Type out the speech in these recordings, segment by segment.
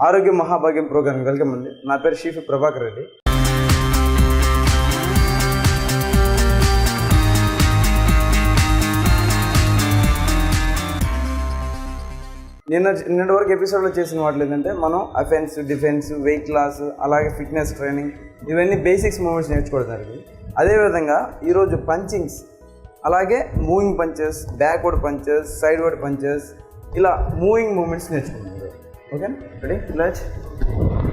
ఆరోగ్య మహాభాగ్యం programme welcome అండి. నా పేరు షీఫ్ ప్రభాకర్ రెడ్డి. నిన్నటి వరకు ఎపిసోడ్లో చేసిన వాటి ఏంటంటే మనం అఫెన్స్, డిఫెన్స్, వెయిట్ లాస్, అలాగే ఫిట్నెస్ ట్రైనింగ్, ఇవన్నీ బేసిక్స్ మూమెంట్స్ నేర్చుకోవడానికి. అదేవిధంగా ఈరోజు పంచింగ్స్, అలాగే moving punches, backward punches, sideward punches, ఇలా మూవింగ్ మూమెంట్స్ నేర్చుకుంటాం. Okay, ready? Let's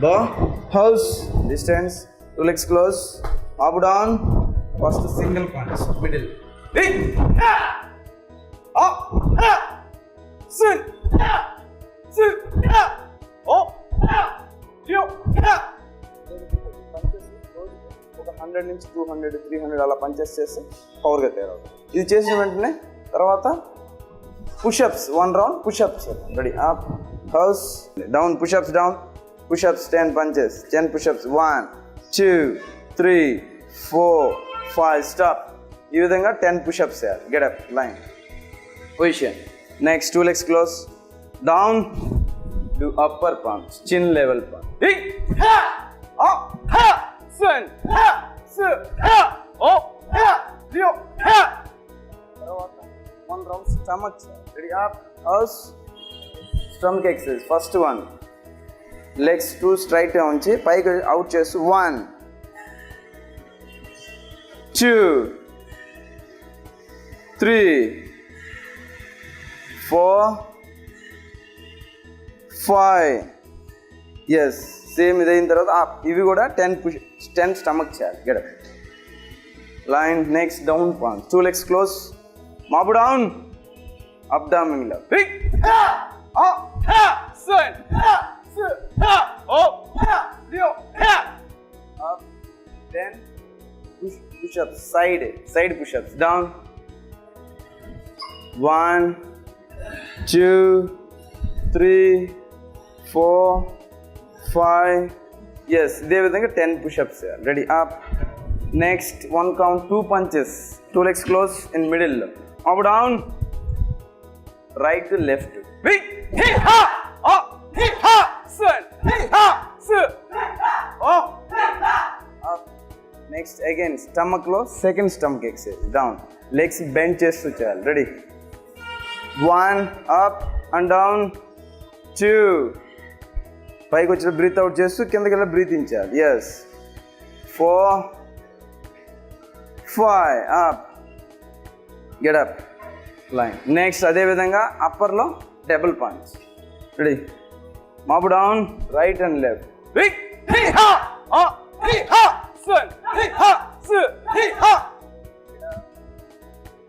the house distance, 2 legs close, up down, first single punch, middle, up, sit, ఒక 100 నుంచి 200, 300 అలా పంచెస్ చేస్తే పవర్గా తయారవుతుంది. ఇది చేసిన వెంటనే తర్వాత push-ups, 1 round push-ups. Ready? Up, house, down, push-ups down, push-ups 10 punches, 10 push-ups, 1, 2, 3, 4, 5, stop. ఈ విధంగా 10 push-ups చేయాలి. Get up, line, position. Next 2 legs close, down, do upper punch, chin level punch. Up, sun, up, తర్వాత 1 round stomach చేయాలి. Ready? Up, house, stomach exercise. First one, legs 2 straight ఉంచి పైకి out చేస్తూ 1, 2, 3, 4, 5. Yes, same ఇదైన తర్వాత ఇవి కూడా 10 stomach చేయాలి. Get up, line. Next down punch, 2 legs close, mop down, abdomen up, up, sun, up, then push-ups, side push-ups, down, 1, 2, 3, 4, 5. yes, ఇదే విధంగా 10 push-ups. ready? Up, next 1 count, 2 punches, 2 legs close in middle, up down, right to left, up. Next again stomach లో second stomach exercise, down, legs bend చేస్తూ చేయాలి. Ready? 1, up and down, 2, పైకి వచ్చిన breath out చేస్తూ కిందకి వెళ్ళి breath in చేయాలి. Yes, 4, 5, up, get up, line. Next అదేవిధంగా అప్పర్లో double punch. Ready? mop down, right and left,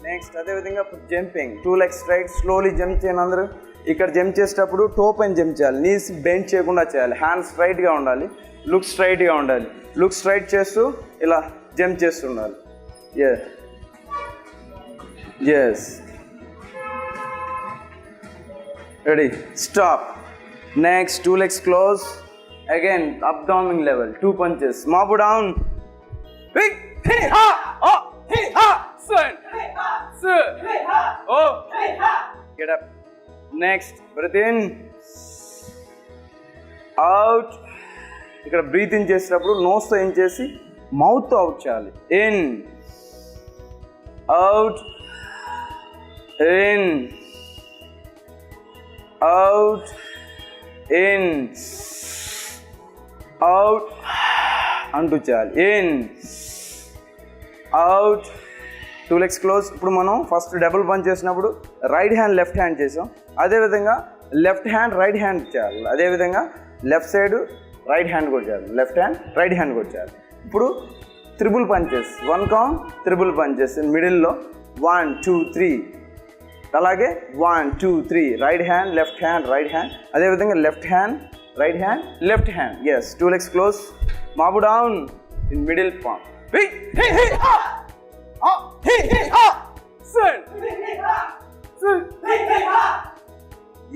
next అదేవిధంగా jumping, 2 legs straight, slowly jump చేయండి అందరూ. ఇక్కడ జంప్ చేసేటప్పుడు టో పైన జంప్ చేయాలి, నీస్ బెండ్ చేయకుండా చేయాలి, హ్యాండ్స్ స్ట్రైట్గా ఉండాలి, లుక్ స్ట్రైట్గా ఉండాలి. లుక్ స్ట్రైట్ చేస్తూ ఇలా జంప్ చేస్తుండాలి. Yes, ready? Stop. Next 2 legs close, again abdomen level, 2 punches, mop down, get up. next breathe in, out. ఇక్కడ బ్రీత్ ఇన్ చేసేటప్పుడు నోస్తో ఇన్ చేసి మౌత్తో అవుట్ చేయాలి. In, out, in, out, in, out అంటూ చేయాలి. In, out, 2 legs close. ఇప్పుడు మనం first double punch చేసినప్పుడు right hand left hand చేసాం, అదేవిధంగా లెఫ్ట్ హ్యాండ్ రైట్ హ్యాండ్ చేయాలి, అదేవిధంగా లెఫ్ట్ సైడ్ రైట్ హ్యాండ్ కూడా చేయాలి, లెఫ్ట్ హ్యాండ్ రైట్ హ్యాండ్ కూడా చేయాలి. ఇప్పుడు triple punches, 1 count triple punches మిడిల్లో, 1, 2, 3, అలాగే 1, 2, 3, right hand left hand right hand, అదేవిధంగా left hand right hand left hand. Yes, 2 legs close, mop down in middle palm,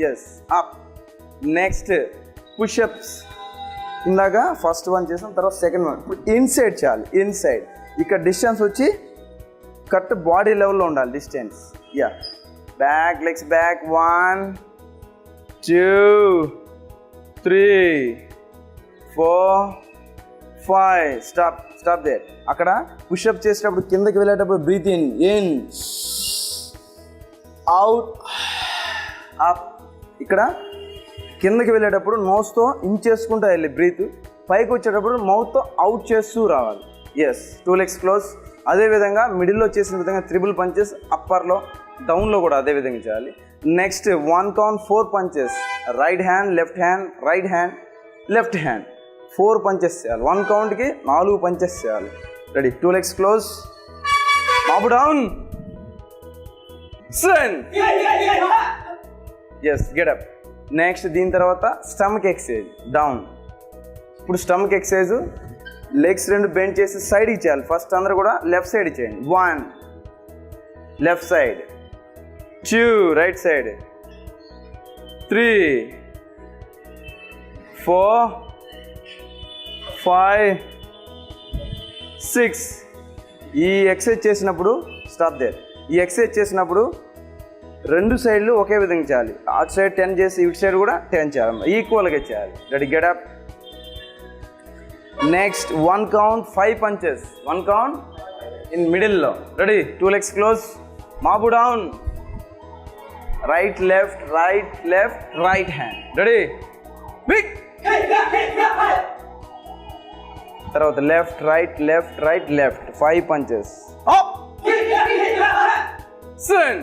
ఎస్, up. Next pushups, ఇందాక first one చేసాం, తర్వాత సెకండ్ వన్. ఇప్పుడు inside చేయాలి. Inside ఇక్కడ డిస్టెన్స్ వచ్చి కరెక్ట్ బాడీ లెవెల్లో ఉండాలి distance. Yeah, back, legs back, 1, 2, 3 4 5 stop there. అక్కడ పుషప్ చేసేటప్పుడు కిందకి వెళ్ళేటప్పుడు బ్రీత్ ఇన్ అవుట్ అప్. ఇక్కడ కిందకి వెళ్ళేటప్పుడు నోస్తో ఇన్ చేసుకుంటూ వెళ్ళి బ్రీత్, పైకి వచ్చేటప్పుడు మౌత్తో అవుట్ చేస్తూ రావాలి. Yes, 2 legs close. అదేవిధంగా మిడిల్లో చేసిన విధంగా త్రిబుల్ పంచెస్, అప్పర్లో డౌన్లో కూడా అదే విధంగా చేయాలి. Next 1 count 4 punches, right hand left hand, right hand left hand, 4 punches చేయాలి. 1 countకి 4 పంచెస్ చేయాలి. Ready, 2 legs close, up down, స్వెన్. Yes, get up. నెక్స్ట్ దీని తర్వాత స్టమక్ ఎక్సర్సైజ్, డౌన్. ఇప్పుడు స్టమక్ ఎక్సర్సైజ్ లెగ్స్ 2 బెండ్ చేసి సైడ్కి చేయాలి. ఫస్ట్ అందరూ కూడా లెఫ్ట్ సైడ్ చేయండి. 1 లెఫ్ట్ సైడ్, 2 రైట్ సైడ్, 3 4 5 6. ఈ ఎక్సర్సైజ్ చేసినప్పుడు స్టాప్ దేర్. ఈ ఎక్సర్సైజ్ చేసినప్పుడు 2 సైడ్లు ఒకే విధంగా చేయాలి. అటు సైడ్ 10 చేసి ఇటు సైడ్ కూడా 10 చేయాలి, ఈక్వల్గా చేయాలి. Ready, get up. Next 1 count 5 punches, 1 count in మిడిల్లో. Ready, 2 legs close, mop down, right left right left right hand. Ready, big. తర్వాత left right left right left, 5 punches. Up, స్వెన్,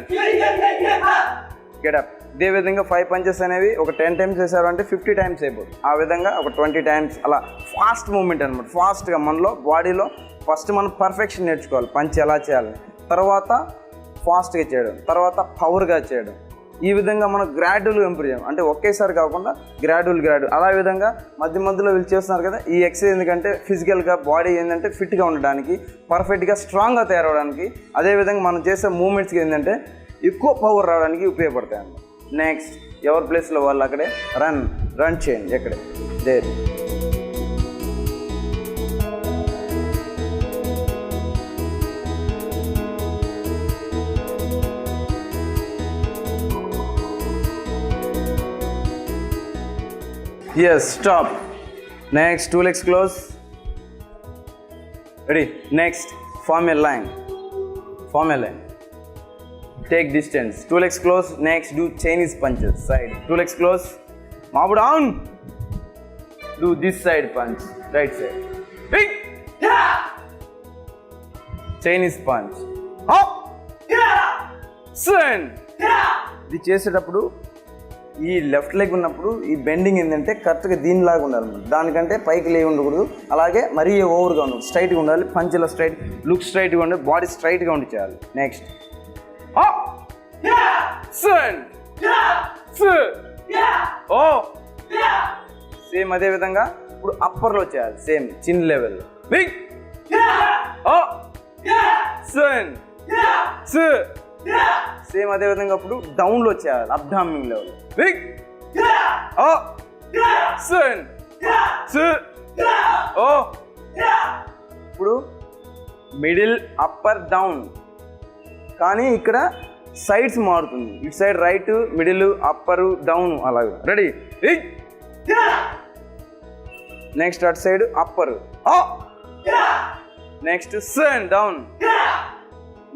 గెట్ అప్. ఇదే విధంగా 5 punches అనేవి ఒక 10 times చేశారు అంటే 50 times అయిపోతుంది. ఆ విధంగా ఒక 20 times అలా ఫాస్ట్ మూమెంట్ అనమాట. ఫాస్ట్గా మనలో బాడీలో ఫస్ట్ మనం పర్ఫెక్షన్ నేర్చుకోవాలి, పంచ్ ఎలా చేయాలి, తర్వాత ఫాస్ట్గా చేయడం, తర్వాత పవర్గా చేయడం. ఈ విధంగా మనం గ్రాడ్యువల్గా ఇంప్రూవ్ చేయాలి. అంటే ఒకేసారి కాకుండా గ్రాడ్యువల్ అలా విధంగా మధ్య మధ్యలో వీళ్ళు చేస్తున్నారు కదా. ఈ ఎక్సర్సైజ్ ఎందుకంటే ఫిజికల్గా బాడీ ఏంటంటే ఫిట్గా ఉండడానికి, పర్ఫెక్ట్గా స్ట్రాంగ్గా తయారవడానికి, అదేవిధంగా మనం చేసే మూమెంట్స్కి ఏంటంటే ఎక్కువ పవర్ రావడానికి ఉపయోగపడతాయి అన్నమాట. నెక్స్ట్ ఎవరి ప్లేస్లో వాళ్ళు అక్కడే రన్ చేయండి, ఎక్కడే there. Yes, stop. Next, 2 legs close. Ready? Next, form a line. Take distance. 2 legs close. Next, do Chinese punches. Side. 2 legs close. Move down. Do this side punch. Right side. Big. Chinese punch. Up. Swing. ఇది చేసేటప్పుడు ఈ left leg ఉన్నప్పుడు ఈ bending ఏంటంటే కరెక్ట్గా దీనిలాగా ఉండాలి. దానికంటే పైకి లేవి ఉండకూడదు, అలాగే మరీ ఓవర్గా ఉండదు, స్ట్రైట్గా ఉండాలి. పంచ్ ఇలా స్ట్రైట్, లుక్ స్ట్రైట్గా ఉండాలి, బాడీ స్ట్రైట్గా ఉండి చేయాలి. నెక్స్ట్ సేమ్ అదే విధంగా ఇప్పుడు అప్పర్లో చేయాలి, సేమ్ చిన్న లెవెల్లో. బిగ్ సేమ్ అదే విధంగా ఇప్పుడు డౌన్లో చేయాలి, అబ్డామిన్ లెవెల్. బిగ్ ఇప్పుడు మిడిల్ అప్పర్ డౌన్, కానీ ఇక్కడ సైడ్స్ మారుతుంది. ఇటు side right, middle, upper, down అలాగా. Ready, big. నెక్స్ట్ అటు సైడ్ అప్పరు, నెక్స్ట్ సన్ డౌన్,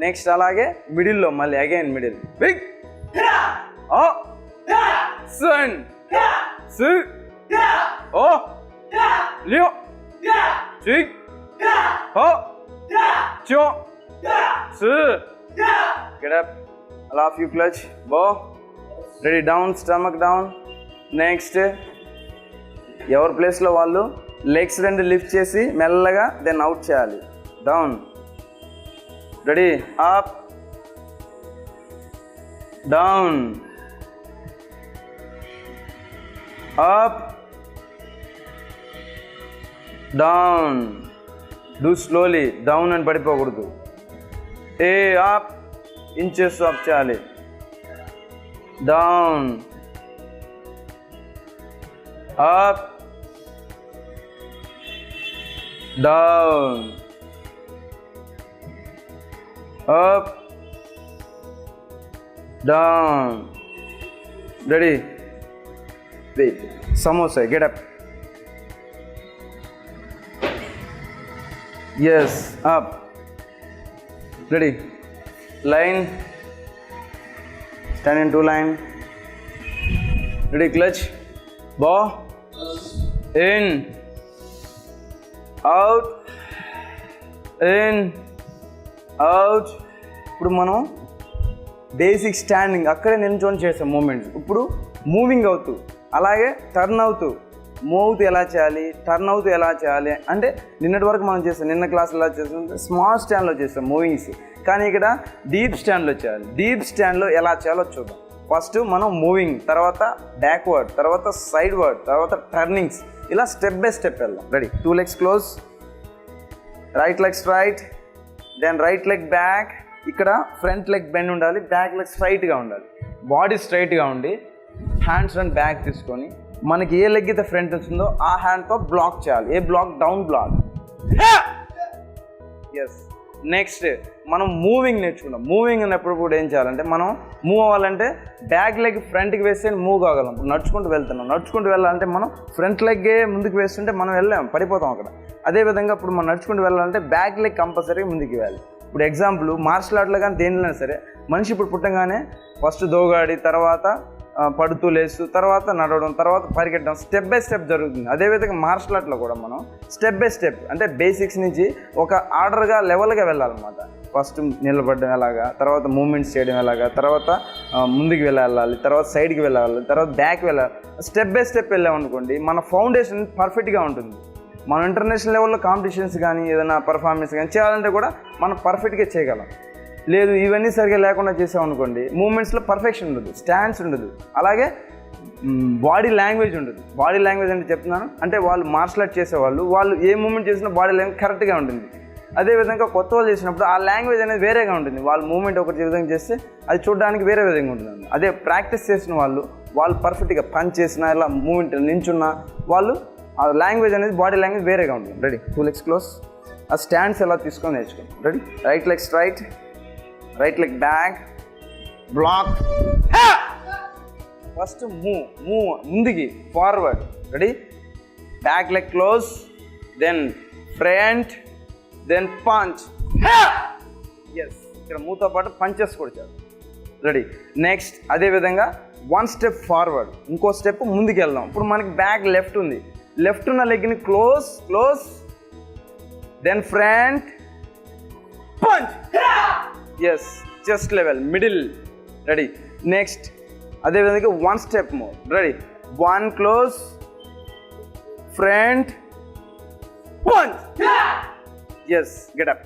నెక్స్ట్ అలాగే మిడిల్లో మళ్ళీ అగైన్ మిడిల్. బిగ్ సన్ సు ఓ లియో చిక్ హో చో సు. Get up. అలా ఫ్యూ క్లచ్ బో. Ready, down, stomach down. Next ఎవరి ప్లేస్లో వాళ్ళు లెగ్స్ 2 లిఫ్ట్ చేసి మెల్లగా దెన్ అవుట్ చేయాలి. Down. Ready, up down up down. Do slowly, down అని పడిపోకూడదు. అప్ ఇంచెస్ అప్ చేయాలి. Down up down up down. Ready, Wait. Samosa. Get up. Yes. Up. Ready. Line. Stand in 2 line. Ready. Clutch. Bow. In. Out. In. Out. ఇప్పుడు మనం basic standing అక్కడే నిల్చొని చేసాం moments. ఇప్పుడు moving అవుతూ అలాగే turn అవుతూ మూవ్ అవుతూ ఎలా చేయాలి, టర్న్ అవుతూ ఎలా చేయాలి అంటే నిన్నటి వరకు మనం చేస్తాం. నిన్న క్లాస్ ఎలా చేస్తాం, స్మాల్ స్టాండ్లో చేస్తాం మూవింగ్స్. కానీ ఇక్కడ డీప్ స్టాండ్లో చేయాలి. డీప్ స్టాండ్లో ఎలా చేయాలో చూద్దాం. ఫస్ట్ మనం మూవింగ్, తర్వాత బ్యాక్వర్డ్, తర్వాత సైడ్ వర్డ్, తర్వాత టర్నింగ్స్, ఇలా స్టెప్ బై స్టెప్ వెళ్దాం. Ready. 2 legs close, right leg straight, then right leg back. ఇక్కడ ఫ్రంట్ లెగ్ బెండ్ ఉండాలి, బ్యాక్ లెగ్ స్ట్రైట్గా ఉండాలి. బాడీ స్ట్రైట్గా ఉండి హ్యాండ్స్ అండ్ బ్యాక్ తీసుకొని మనకి ఏ లెగ్ అయితే ఫ్రంట్ వస్తుందో ఆ హ్యాండ్తో బ్లాక్ చేయాలి. ఏ block? Down block. Yes. Next మనం మూవింగ్ నేర్చుకుందాం. మూవింగ్ అన్నప్పుడు కూడా ఏం చేయాలంటే మనం మూవ్ అవ్వాలంటే బ్యాక్ లెగ్ ఫ్రంట్కి వేస్తే మూవ్ కాగలం. ఇప్పుడు నడుచుకుంటూ వెళ్తున్నాం, నడుచుకుంటూ వెళ్ళాలంటే మనం ఫ్రంట్ లెగ్గే ముందుకు వేస్తుంటే మనం వెళ్ళాం, పడిపోతాం అక్కడ. అదేవిధంగా ఇప్పుడు మనం నడుచుకుంటూ వెళ్ళాలంటే బ్యాక్ లెగ్ కంపల్సరీగా ముందుకు వెళ్ళాలి. ఇప్పుడు ఎగ్జాంపుల్ మార్షల్ ఆర్ట్లో కానీ దేనిలో సరే మనిషి ఇప్పుడు పుట్టగానే ఫస్ట్ దోగాడి, తర్వాత పడుతూ లేస్తూ, తర్వాత నడవడం, తర్వాత పరిగెట్టడం, స్టెప్ బై స్టెప్ జరుగుతుంది. అదేవిధంగా మార్షల్ ఆర్ట్లో కూడా మనం స్టెప్ బై స్టెప్ అంటే బేసిక్స్ నుంచి ఒక ఆర్డర్గా లెవెల్గా వెళ్ళాలన్నమాట. ఫస్ట్ నిలబడడం ఎలాగా, తర్వాత మూమెంట్స్ చేయడం ఎలాగా, తర్వాత ముందుకు వెళ్ళాలి, తర్వాత సైడ్కి వెళ్ళాలి, తర్వాత బ్యాక్ వెళ్ళాలి. స్టెప్ బై స్టెప్ వెళ్ళామనుకోండి మన ఫౌండేషన్ పర్ఫెక్ట్గా ఉంటుంది. మనం ఇంటర్నేషనల్ లెవెల్లో కాంపిటీషన్స్ కానీ ఏదైనా పర్ఫార్మెన్స్ కానీ చేయాలంటే కూడా మనం పర్ఫెక్ట్గా చేయగలం. లేదు ఇవన్నీ సరిగ్గా లేకుండా చేసామనుకోండి మూమెంట్స్లో పర్ఫెక్షన్ ఉండదు, స్టాండ్స్ ఉండదు, అలాగే లాంగ్వేజ్ ఉండదు. బాడీ లాంగ్వేజ్ అంటే చెప్తున్నాను అంటే వాళ్ళు మార్షల్ ఆర్ట్ చేసేవాళ్ళు వాళ్ళు ఏ మూమెంట్ చేసినా బాడీ లాంగ్వేజ్ కరెక్ట్గా ఉంటుంది. అదేవిధంగా కొత్త వాళ్ళు చేసినప్పుడు ఆ లాంగ్వేజ్ అనేది వేరేగా ఉంటుంది. వాళ్ళు మూమెంట్ ఒకటి విధంగా చేస్తే అది చూడడానికి వేరే విధంగా ఉంటుంది. అదే ప్రాక్టీస్ చేసిన వాళ్ళు పర్ఫెక్ట్గా పంచ్ చేసినా ఇలా మూమెంట్ నించున్నా వాళ్ళు ఆ లాంగ్వేజ్ అనేది బాడీ లాంగ్వేజ్ వేరేగా ఉంటుంది. రెడీ. 2 legs close. ఆ స్టాండ్స్ ఎలా తీసుకొని నేర్చుకోండి. Ready. Right leg straight, right leg back, block. First move ముందుకి forward. Ready. Back leg close, then front, then punch. Yes. ఇక్కడ మూవ్తో పాటు పంచెస్ కూడా చేయాలి. రెడీ. నెక్స్ట్ అదేవిధంగా 1 step ఫార్వర్డ్, ఇంకో స్టెప్ ముందుకు వెళ్దాం. ఇప్పుడు మనకి బ్యాక్ లెఫ్ట్ ఉంది, లెఫ్ట్ ఉన్న లెగ్ని close, then front punch. Yes. Chest level, middle. Ready. Next అదేవిధంగా 1 step more. Ready. 1 close, front punch. Yes. Get up.